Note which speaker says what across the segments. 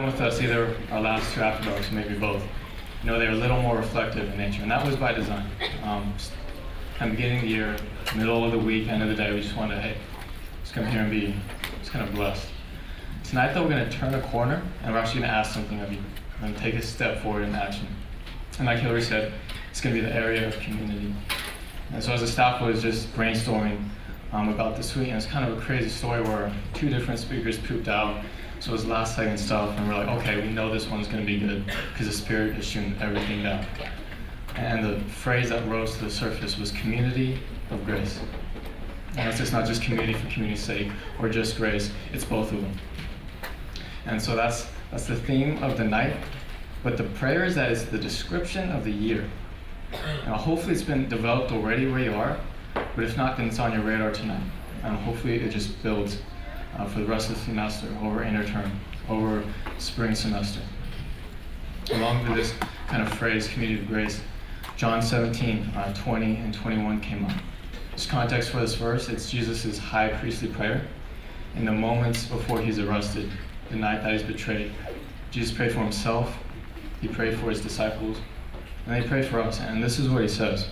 Speaker 1: been with us either our last two afternoons or maybe both, they're a little more reflective in nature, and that was by design. Kind of beginning of the year, middle of the week, end of the day, we just wanted to, hey, just come here and be just kind of blessed. Tonight, though, we're going to turn a corner, and we're actually going to ask something of you. We're going to take a step forward in action. And like Hillary said, it's going to be the area of community. And so as the staff was just brainstorming about this week, and it's kind of a crazy story where two different speakers pooped out. So it was last second stuff, and we're like, okay, we know this one's going to be good because the Spirit is shooting everything down. And the phrase that rose to the surface was community of grace. And it's just not just community for community's sake or just grace, it's both of them. And so that's the theme of the night. But the prayer is that it's the description of the year. Now, hopefully it's been developed already where you are, but if not, then it's on your radar tonight. And hopefully it just builds for the rest of the semester, over interterm, over spring semester. Along with this kind of phrase, community of grace, John 17, 20 and 21 came up. This context for this verse, it's Jesus' high priestly prayer. In the moments before he's arrested, the night that he's betrayed, Jesus prayed for himself, he prayed for his disciples, and he prayed for us. And this is what he says.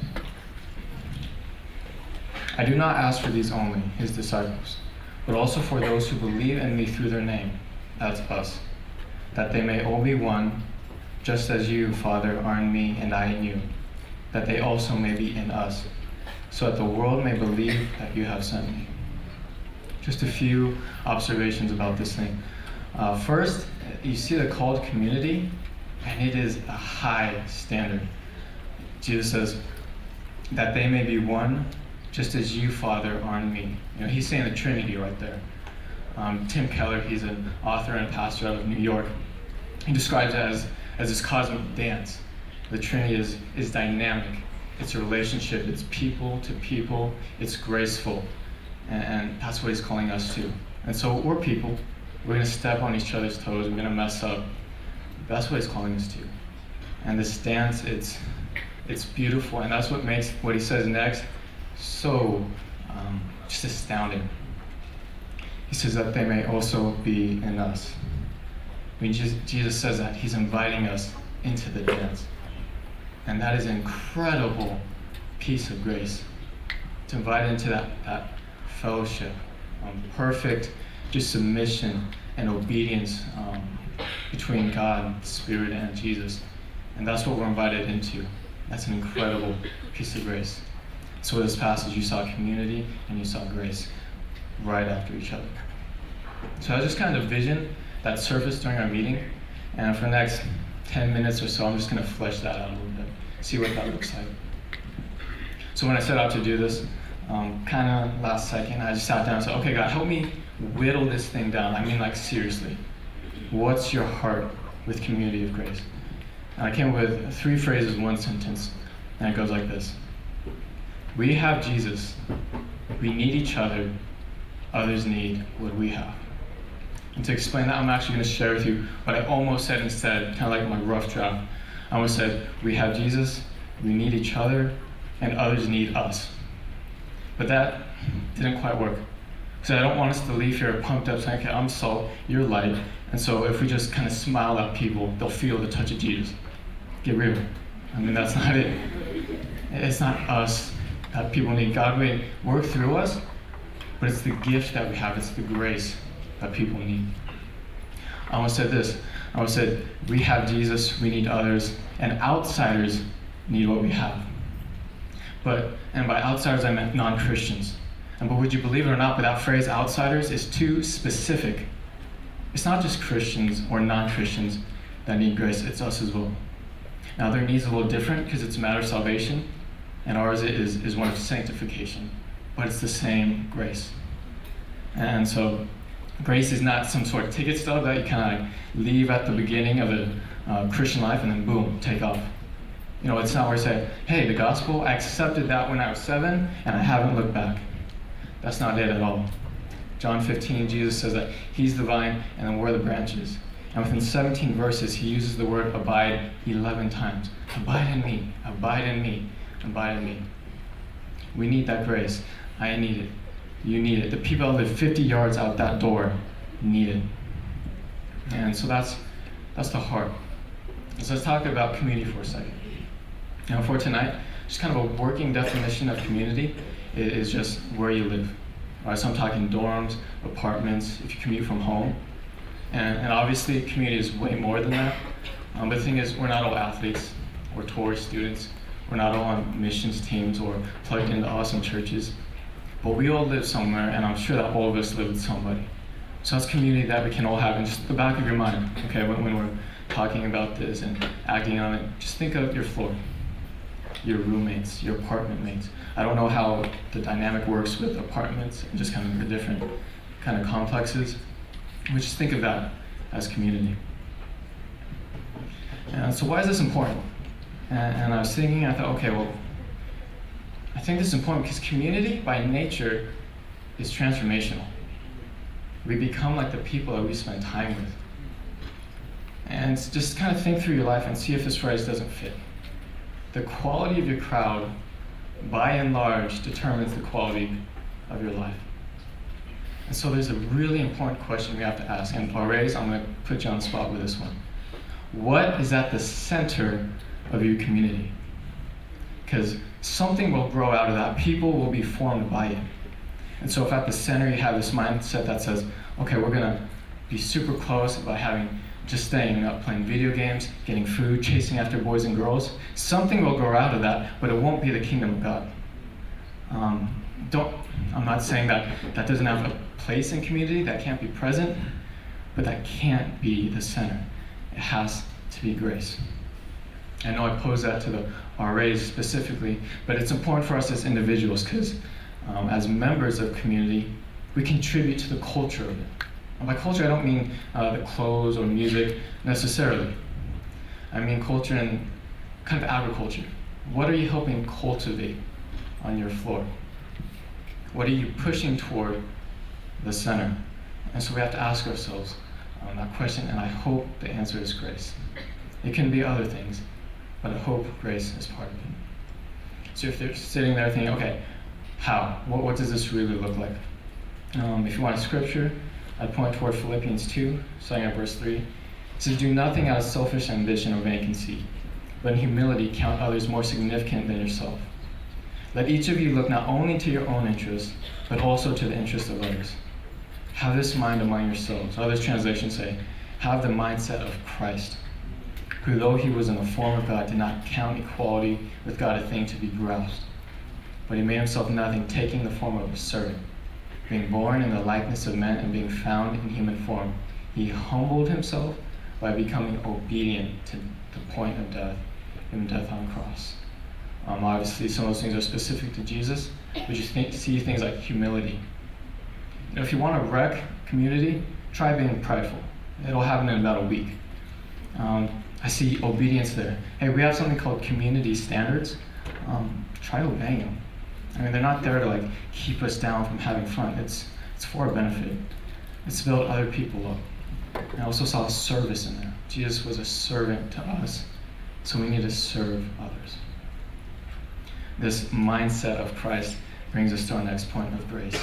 Speaker 1: I do not ask for these only, his disciples, but also for those who believe in me through their name, that's us, that they may all be one, just as you, Father, are in me and I in you, that they also may be in us, so that the world may believe that you have sent me. Just a few observations about this thing. First, you see the called community, and it is a high standard. Jesus says, that they may be one, just as you, Father, are in me. He's saying the Trinity right there. Tim Keller, he's an author and pastor out of New York. He describes it as this cosmic dance. The Trinity is dynamic. It's a relationship. It's people to people. It's graceful. And that's what he's calling us to. And so we're people. We're going to step on each other's toes. We're going to mess up. That's what he's calling us to. And this dance, it's beautiful. And that's what makes what he says next so just astounding. He says that they may also be in us. Jesus says that he's inviting us into the dance. And that is an incredible piece of grace. To invite into that fellowship, perfect just submission and obedience between God, Spirit, and Jesus. And that's what we're invited into. That's an incredible piece of grace. So in this passage, you saw community and you saw grace right after each other. So I just kind of vision that surfaced during our meeting. And for the next 10 minutes or so, I'm just going to flesh that out a little bit, see what that looks like. So when I set out to do this, kind of last second, I just sat down and said, okay, God, help me whittle this thing down. I mean, like, seriously. What's your heart with community of grace? And I came with 3 phrases, 1 sentence, and it goes like this. We have Jesus. We need each other. Others need what we have. And to explain that, I'm actually going to share with you what I almost said instead, kind of like my rough draft. I almost said, we have Jesus, we need each other, and others need us. But that didn't quite work. So I don't want us to leave here pumped up saying, okay, I'm salt, you're light. And so if we just kind of smile at people, they'll feel the touch of Jesus. Get real. I mean, that's not it. It's not us that people need. God may work through us, but it's the gift that we have. It's the grace that people need. I almost said this. I almost said, we have Jesus, we need others, and outsiders need what we have. And by outsiders, I meant non-Christians. But would you believe it or not, but that phrase, outsiders, is too specific. It's not just Christians or non-Christians that need grace, it's us as well. Now, their needs are a little different because it's a matter of salvation, and ours is one of sanctification, but it's the same grace. And so, grace is not some sort of ticket stub that you kind of like leave at the beginning of a Christian life and then boom, take off. It's not where you say, hey, the gospel, I accepted that when I was 7 and I haven't looked back. That's not it at all. John 15, Jesus says that he's the vine and then we're the branches. And within 17 verses, he uses the word abide 11 times. Abide in me, abide in me, abide in me. We need that grace. I need it. You need it. The people that live 50 yards out that door need it. And so that's That's the heart. So let's talk about community for a second. Now for tonight, just kind of a working definition of community is just where you live. All right, so I'm talking dorms, apartments, if you commute from home. And obviously community is way more than that. But the thing is, we're not all athletes or tourist students. We're not all on missions teams or plugged into awesome churches. But we all live somewhere, and I'm sure that all of us live with somebody. So that's community that we can all have in just the back of your mind, okay, when we're talking about this and acting on it. Just think of your floor, your roommates, your apartment mates. I don't know how the dynamic works with apartments and just kind of the different kind of complexes, but just think of that as community. And so why is this important? And I was thinking, I thought, okay, well, I think this is important because community by nature is transformational. We become like the people that we spend time with. And just kind of think through your life and see if this phrase doesn't fit. The quality of your crowd, by and large, determines the quality of your life. And so there's a really important question we have to ask. And already, I'm going to put you on the spot with this one. What is at the center of your community? Because something will grow out of that. People will be formed by it. And so if at the center you have this mindset that says, okay, we're going to be super close by just staying up, playing video games, getting food, chasing after boys and girls, something will grow out of that, but it won't be the kingdom of God. I'm not saying that doesn't have a place in community, that can't be present, but that can't be the center. It has to be grace. I know I pose that to the RAs specifically, but it's important for us as individuals because as members of community, we contribute to the culture of it. And by culture, I don't mean the clothes or music necessarily. I mean culture in kind of agriculture. What are you helping cultivate on your floor? What are you pushing toward the center? And so we have to ask ourselves that question, and I hope the answer is grace. It can be other things, but I hope grace is part of it. So if they're sitting there thinking, okay, how? What does this really look like? If you want a scripture, I'd point toward Philippians 2, starting at verse 3. It says, do nothing out of selfish ambition or vain conceit, but in humility count others more significant than yourself. Let each of you look not only to your own interests, but also to the interests of others. Have this mind among yourselves. Others translations say, have the mindset of Christ, who though he was in the form of God, did not count equality with God a thing to be grasped, but he made himself nothing, taking the form of a servant. Being born in the likeness of men and being found in human form, he humbled himself by becoming obedient to the point of death, even death on the cross. Obviously, some of those things are specific to Jesus, but you see things like humility. If you want to wreck community, try being prideful. It'll happen in about a week. I see obedience there. Hey, we have something called community standards. Try obeying them. I mean, they're not there to keep us down from having fun. It's for our benefit. It's to build other people up. I also saw service in there. Jesus was a servant to us, so we need to serve others. This mindset of Christ brings us to our next point of grace.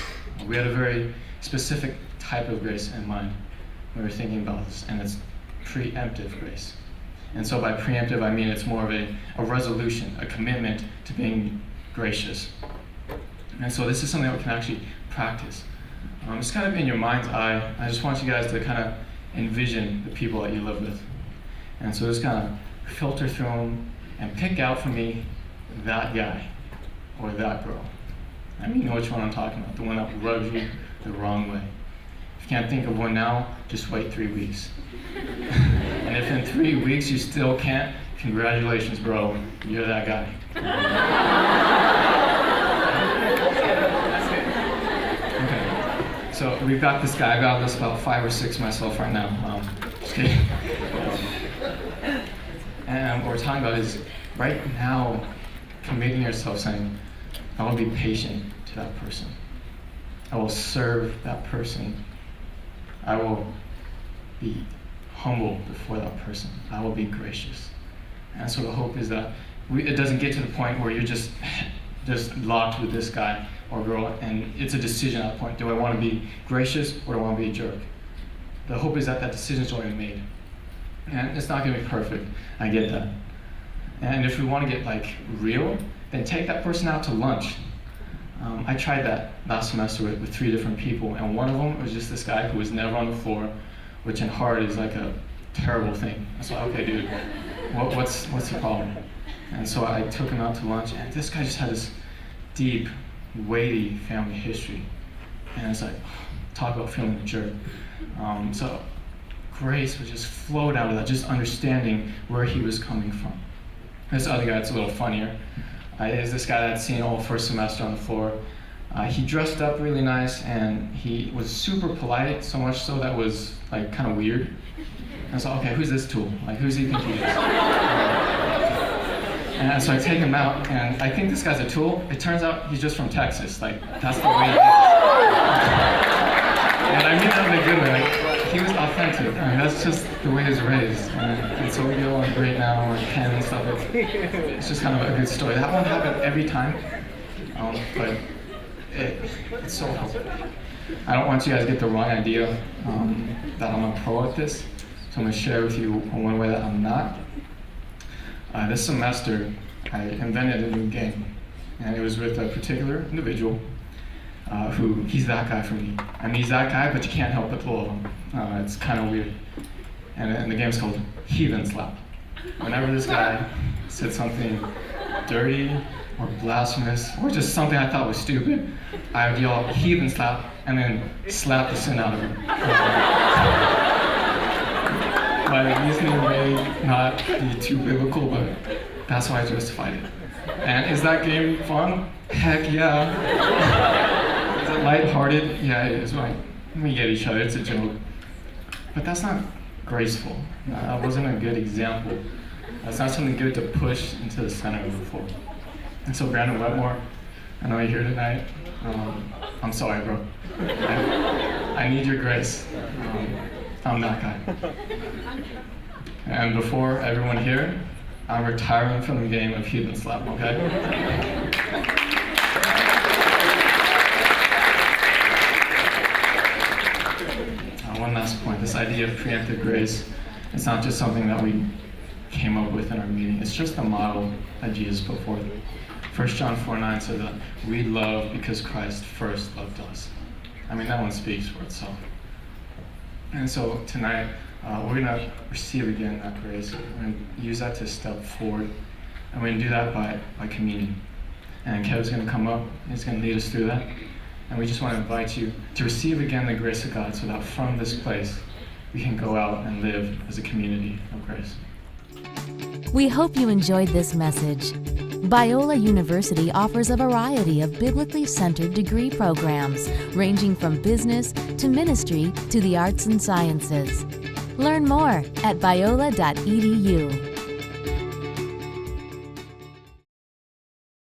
Speaker 1: We had a very specific type of grace in mind when we were thinking about this, and it's preemptive grace. And so by preemptive, I mean it's more of a resolution, a commitment to being gracious. And so this is something that we can actually practice. It's kind of in your mind's eye. I just want you guys to kind of envision the people that you live with. And so just kind of filter through them and pick out for me that guy or that girl. I mean, you know which one I'm talking about, the one that rubs you the wrong way. If you can't think of one now, just wait 3 weeks. And if in 3 weeks you still can't, congratulations, bro, you're that guy. Okay, so we've got this guy. I got this about 5 or 6 myself right now. Just kidding. And what we're talking about is right now committing yourself, saying, I will be patient to that person. I will serve that person. I will be humble before that person. I will be gracious. And so the hope is that it doesn't get to the point where you're just locked with this guy or girl, and it's a decision at that point. Do I want to be gracious or do I want to be a jerk? The hope is that that decision is already made. And it's not gonna be perfect, I get that. And if we wanna get like real, then take that person out to lunch. I tried that last semester with 3 different people, and one of them was just this guy who was never on the floor, which in heart is like a terrible thing. I was like, okay, dude, what's the problem? And so I took him out to lunch, and this guy just had this deep, weighty family history. And it's like, talk about feeling a jerk. So grace would just float out of that, just understanding where he was coming from. This other guy that's a little funnier is this guy that's seen all first semester on the floor. He dressed up really nice, and he was super polite, so much so that was like kind of weird. And I was like, okay, who's this tool? Like, who's he think he is? And so I take him out, and I think this guy's a tool. It turns out he's just from Texas. Like, that's the way he is. And I mean that in a good way. Like, he was authentic. I mean, that's just the way he was raised. And so we get along great now, and Ken and stuff. It's just kind of a good story. That won't happen every time, but it's so helpful. I don't want you guys to get the wrong idea that I'm a pro at this. So I'm going to share with you one way that I'm not. This semester, I invented a new game, and it was with a particular individual he's that guy for me. I mean, he's that guy, but you can't help but love him. It's kind of weird. And the game's called Heathen Slap. Whenever this guy said something dirty or blasphemous or just something I thought was stupid, I would yell Heathen Slap and then slap the sin out of him. My reasoning may not be too biblical, but that's how I justified it. And is that game fun? Heck yeah. Is it lighthearted? Yeah, it is. Right. We get each other, it's a joke. But that's not graceful. That wasn't a good example. That's not something good to push into the center of the floor. And so Brandon Wetmore, I know you're here tonight. I'm sorry, bro. I need your grace. I'm that guy. And before everyone here, I'm retiring from the game of Heathen Slap, okay? One last point, this idea of preemptive grace, it's not just something that we came up with in our meeting, it's just a model that Jesus put forth. 1 John 4:9 says that we love because Christ first loved us. I mean, that one speaks for itself. And so tonight, we're going to receive again that grace. We're going to use that to step forward. And we're going to do that by communion. And Kev's going to come up. He's going to lead us through that. And we just want to invite you to receive again the grace of God so that from this place, we can go out and live as a community of grace.
Speaker 2: We hope you enjoyed this message. Biola University offers a variety of biblically centered degree programs, ranging from business to ministry to the arts and sciences. Learn more at biola.edu.